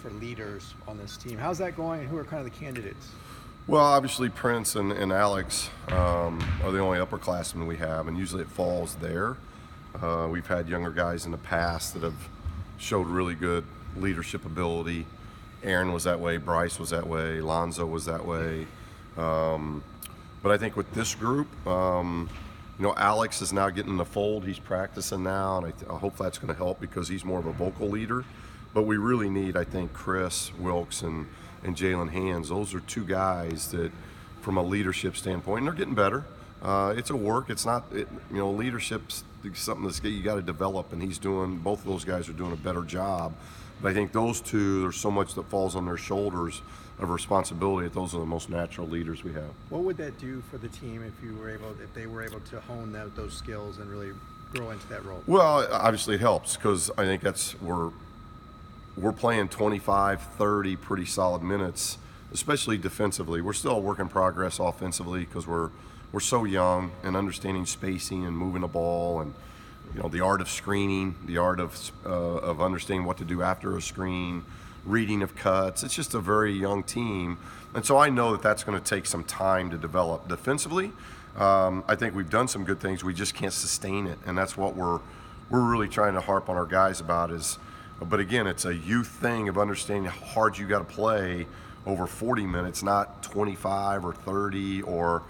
for leaders on this team. How's that going, and who are kind of the candidates? Well, obviously Prince and Alex are the only upperclassmen we have, and usually it falls there. We've had younger guys in the past that have showed really good leadership ability. Aaron was that way, Bryce was that way, Lonzo was that way. But I think with this group, Alex is now getting in the fold. He's practicing now, and I hope that's going to help because he's more of a vocal leader. But we really need, I think, Chris Wilkes and Jalen Hands. Those are two guys that, from a leadership standpoint, and they're getting better. It's a work. It's not, leadership's something that you got to develop, and both of those guys are doing a better job. But I think those two, there's so much that falls on their shoulders of responsibility that those are the most natural leaders we have. What would that do for the team if they were able to hone those skills and really grow into that role? Well, obviously it helps because I think we're playing 25, 30 pretty solid minutes, especially defensively. We're still a work in progress offensively because we're so young and understanding spacing and moving the ball and the art of screening, the art of understanding what to do after a screen, reading of cuts. It's just a very young team, and so I know that that's going to take some time to develop. Defensively, I think we've done some good things. We just can't sustain it, and that's what we're really trying to harp on our guys about. But again, it's a youth thing of understanding how hard you got to play over 40 minutes, not 25 or 30 or.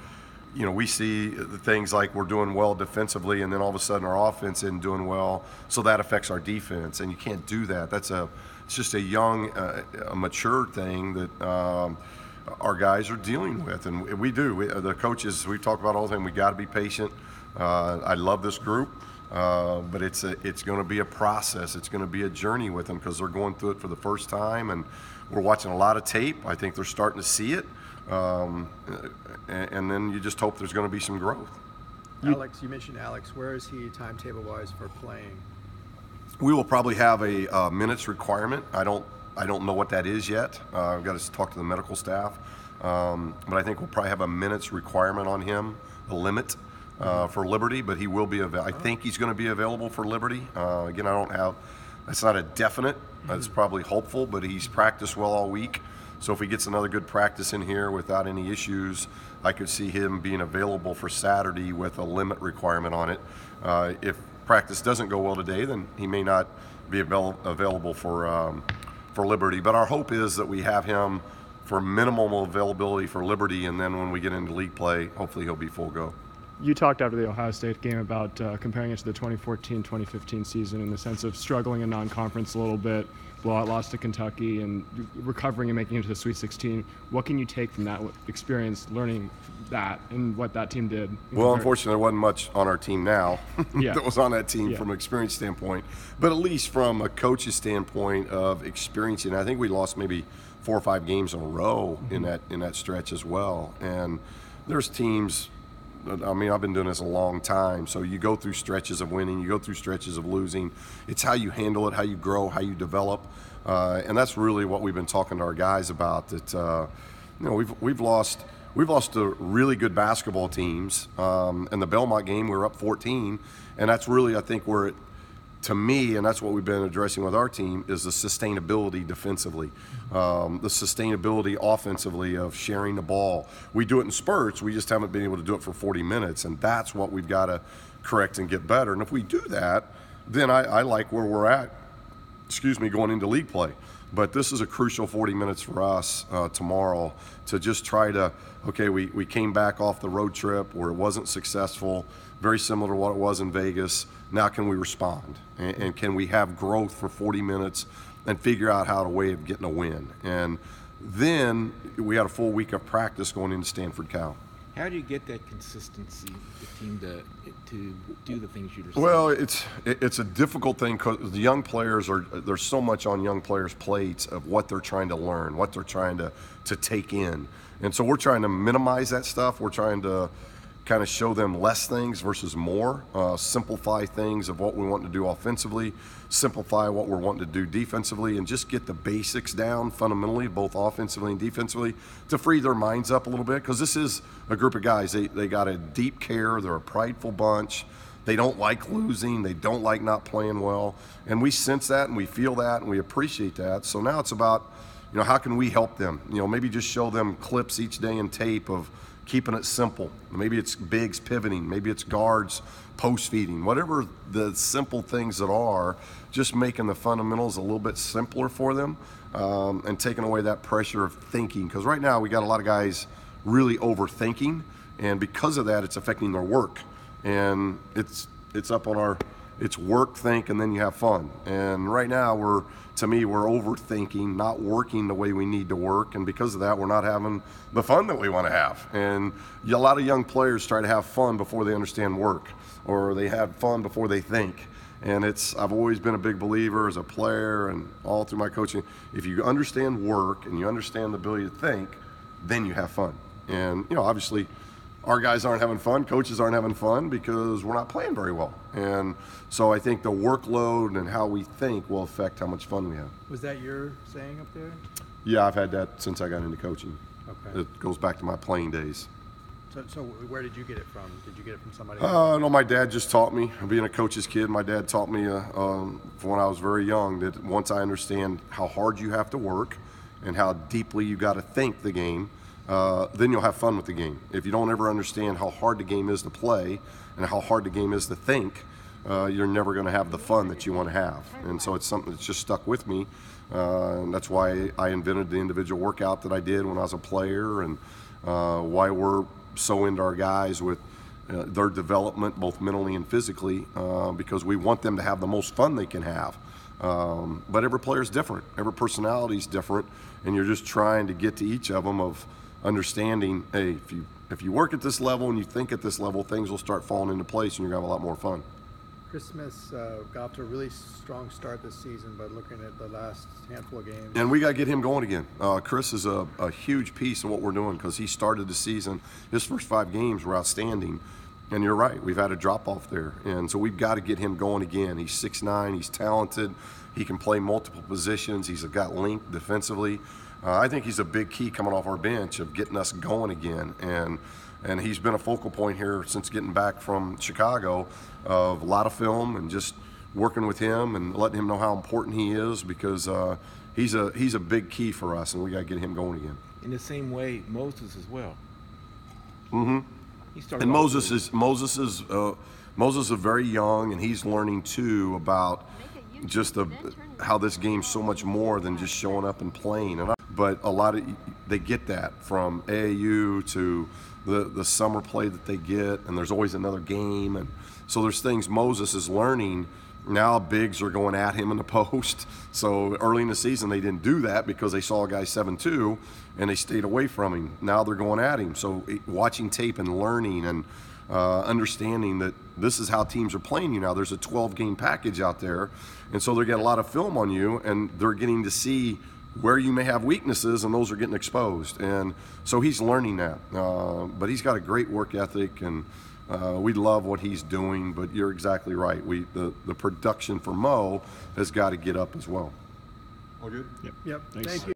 We see things like we're doing well defensively, and then all of a sudden our offense isn't doing well, so that affects our defense, and you can't do that. It's just a young, a mature thing that our guys are dealing with, and we do. The coaches, we talk about all the time. We got to be patient. I love this group, but it's going to be a process. It's going to be a journey with them because they're going through it for the first time, and we're watching a lot of tape. I think they're starting to see it. And then you just hope there's going to be some growth. Alex, you mentioned Alex. Where is he timetable-wise for playing? We will probably have a minutes requirement. I don't know what that is yet. I've got to talk to the medical staff. But I think we'll probably have a minutes requirement on him, a limit for Liberty. But he will be I think he's going to be available for Liberty. Again, that's not a definite. It's probably hopeful, but he's practiced well all week. So if he gets another good practice in here without any issues, I could see him being available for Saturday with a limit requirement on it. If practice doesn't go well today, then he may not be available for Liberty. But our hope is that we have him for minimal availability for Liberty, and then when we get into league play, hopefully he'll be full go. You talked after the Ohio State game about comparing it to the 2014-2015 season in the sense of struggling in non-conference a little bit, blowout loss to Kentucky, and recovering and making it to the Sweet 16. What can you take from that experience, learning that and what that team did? Well, unfortunately, there wasn't much on our team now that was on that team from an experience standpoint. But at least from a coach's standpoint of experiencing, I think we lost maybe 4 or 5 games in a row in that stretch as well. And there's teams. I've been doing this a long time, so you go through stretches of winning, you go through stretches of losing. It's how you handle it, how you grow, how you develop, and that's really what we've been talking to our guys about. That we've lost to really good basketball teams. In the Belmont game, we were up 14, and that's really, I think, where it, to me, and that's what we've been addressing with our team, is the sustainability defensively, the sustainability offensively of sharing the ball. We do it in spurts. We just haven't been able to do it for 40 minutes, and that's what we've got to correct and get better. And if we do that, then I like where we're at, going into league play. But this is a crucial 40 minutes for us tomorrow to just try to, we came back off the road trip where it wasn't successful, very similar to what it was in Vegas. Now can we respond? And can we have growth for 40 minutes and figure out how a way of getting a win? And then we had a full week of practice going into Stanford Cal. How do you get that consistency, the team to do the things you're saying? Well, it's a difficult thing because the young players there's so much on young players' plates of what they're trying to learn, what they're trying to take in. And so we're trying to minimize that stuff. We're trying to kind of show them less things versus more, simplify things of what we want to do offensively, simplify what we're wanting to do defensively, and just get the basics down fundamentally, both offensively and defensively, to free their minds up a little bit, because this is a group of guys. They got a deep care. They're a prideful bunch. They don't like losing. They don't like not playing well. And we sense that and we feel that and we appreciate that. So now it's about, how can we help them? Maybe just show them clips each day in tape of keeping it simple. Maybe it's bigs pivoting. Maybe it's guards post feeding. Whatever the simple things that are, just making the fundamentals a little bit simpler for them and taking away that pressure of thinking. Because right now we got a lot of guys really overthinking, and because of that, it's affecting their work. And it's up on it's work, think, and then you have fun. And right now we're overthinking, not working the way we need to work, and because of that, we're not having the fun that we want to have. And a lot of young players try to have fun before they understand work, or they have fun before they think. And I've always been a big believer as a player and all through my coaching, if you understand work and you understand the ability to think, then you have fun. And obviously our guys aren't having fun, coaches aren't having fun because we're not playing very well. And so I think the workload and how we think will affect how much fun we have. Was that your saying up there? Yeah, I've had that since I got into coaching. Okay. It goes back to my playing days. So where did you get it from? Did you get it from somebody? No, my dad just taught me. Being a coach's kid, my dad taught me from when I was very young that once I understand how hard you have to work and how deeply you got to think the game, then you'll have fun with the game. If you don't ever understand how hard the game is to play and how hard the game is to think, you're never going to have the fun that you want to have. And so it's something that's just stuck with me. And that's why I invented the individual workout that I did when I was a player, and why we're so into our guys with their development, both mentally and physically, because we want them to have the most fun they can have. But every player is different. Every personality is different, and you're just trying to get to each of them of understanding, hey, if you work at this level and you think at this level, things will start falling into place and you're going to have a lot more fun. Chris Smith got off to a really strong start this season, but looking at the last handful of games. And we got to get him going again. Chris is a huge piece of what we're doing because he started the season, his first 5 games were outstanding. And you're right, we've had a drop off there. And so we've got to get him going again. He's 6'9", he's talented, he can play multiple positions, he's got length defensively. I think he's a big key coming off our bench of getting us going again. And he's been a focal point here since getting back from Chicago of a lot of film and just working with him and letting him know how important he is, because he's a big key for us, and we got to get him going again. In the same way, Moses as well. Mm-hmm. And Moses is very young, and he's learning too about just how this game's so much more than just showing up and playing. But they get that from AAU to the summer play that they get, and there's always another game, and so there's things Moses is learning. Now bigs are going at him in the post. So early in the season they didn't do that because they saw a guy 7'2", and they stayed away from him. Now they're going at him. So watching tape and learning and understanding that this is how teams are playing you now. There's a 12-game package out there, and so they get a lot of film on you, and they're getting to see where you may have weaknesses, and those are getting exposed. And so he's learning that. But he's got a great work ethic, and we love what he's doing. But you're exactly right. The production for Mo has got to get up as well. All good? Yep. Thank you.